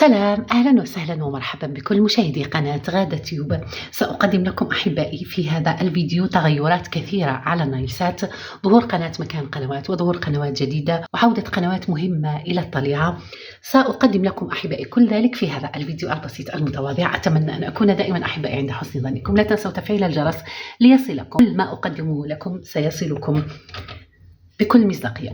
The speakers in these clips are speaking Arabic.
سلام، أهلا وسهلا ومرحبا بكل مشاهدي قناة غادة تيوب. سأقدم لكم أحبائي في هذا الفيديو تغيرات كثيرة على نايلسات، ظهور قناة مكان قنوات وظهور قنوات جديدة وعودة قنوات مهمة إلى الطليعة. سأقدم لكم أحبائي كل ذلك في هذا الفيديو البسيط المتواضع. أتمنى أن أكون دائما أحبائي عند حسن ظنكم. لا تنسوا تفعيل الجرس ليصلكم كل ما أقدمه لكم، سيصلكم بكل مصداقية.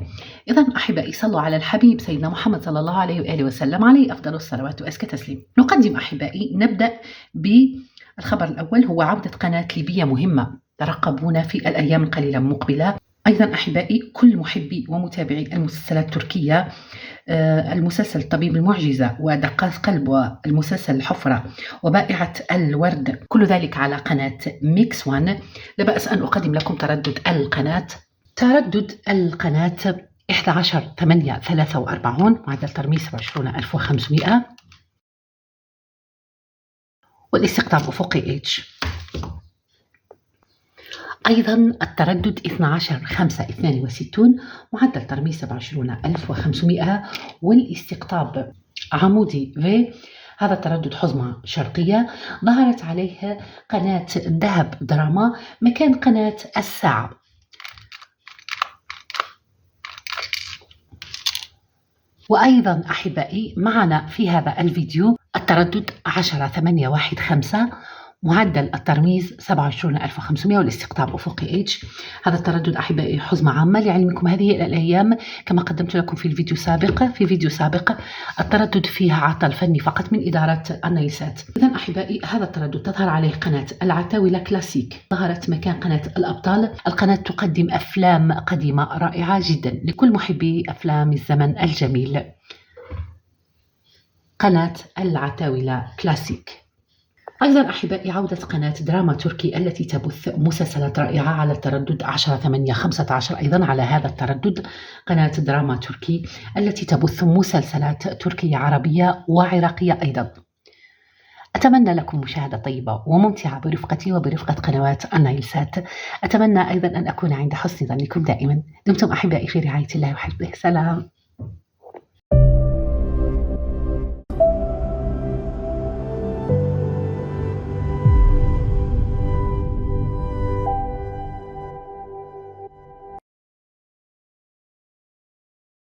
إذا أحبائي صلوا على الحبيب سيدنا محمد صلى الله عليه وآله وسلم، عليه أفضل الصلوات وأزكى تسليم. نقدم أحبائي، نبدأ بالخبر الأول، هو عودة قناة ليبية مهمة ترقبونا في الأيام القليلة المقبلة. أيضا أحبائي كل محبي ومتابعي المسلسلات التركية، المسلسل طبيب المعجزة ودقات قلب والمسلسل الحفرة وبائعة الورد، كل ذلك على قناة ميكس وان. لا بأس أن أقدم لكم تردد القناة 11/8/43، معدل ترميز 27500، والاستقطاب أفقي اتش. أيضا التردد 12/5/62، معدل ترميز 27500، والاستقطاب عمودي في. هذا التردد حزمة شرقية، ظهرت عليه قناة ذهب دراما مكان قناة الساعة. وأيضا أحبائي معنا في هذا الفيديو التردد 10/8/15، معدل الترميز 27500، والاستقطاب أفقي اتش. هذا التردد أحبائي حزمة عامة لعلمكم. هذه الأيام كما قدمت لكم في فيديو سابق التردد فيها عطل فني فقط من إدارة النايلسات. إذن أحبائي هذا التردد تظهر عليه قناة العتاولة كلاسيك، ظهرت مكان قناة الأبطال. القناة تقدم أفلام قديمة رائعة جدا لكل محبي أفلام الزمن الجميل. قناة العتاولة كلاسيك. أيضا أحبائي عودة قناة دراما تركي التي تبث مسلسلات رائعة على التردد 10/8/15. أيضا على هذا التردد قناة دراما تركي التي تبث مسلسلات تركية عربية وعراقية أيضا. أتمنى لكم مشاهدة طيبة وممتعة برفقتي وبرفقة قنوات النايلسات. أتمنى أيضا أن أكون عند حسن ظنكم دائما. دمتم أحبائي في رعاية الله وحفظه. سلام.